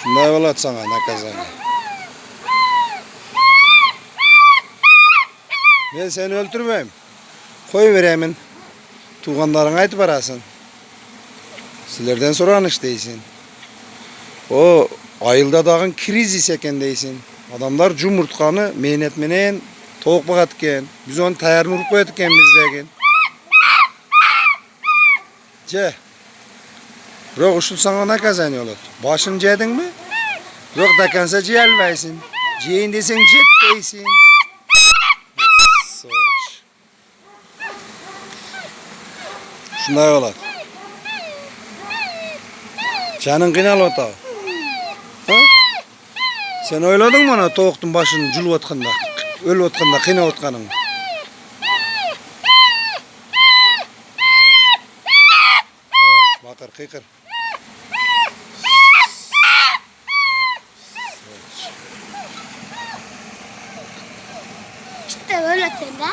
Şunday bolat sana nakazani. Ben seni öldürmeyim. Koy veremin. Tuğanlarına aytıp barasın. Sizlerden soran iş deysin. O ayılda dağın kriz iseken deysin. Adamlar cumhurtkanı mehnetmenen toğuk bakatken. Biz onu tayarını urup koyatken bizdegen. Ce. Yok uşul sana ne kazanıyorlar? Başını cedin mi? Yok dakansa ciyelmeysin. Ciyin desen cet deysin. Soç. Şunday olar. Canın kınal ota. Ha? Sen oyladın mı ona toğuktun başını culup otkanda? Ölüp otkanda, kına otkanın. Bakır, kıkır. İşte öyle sen de.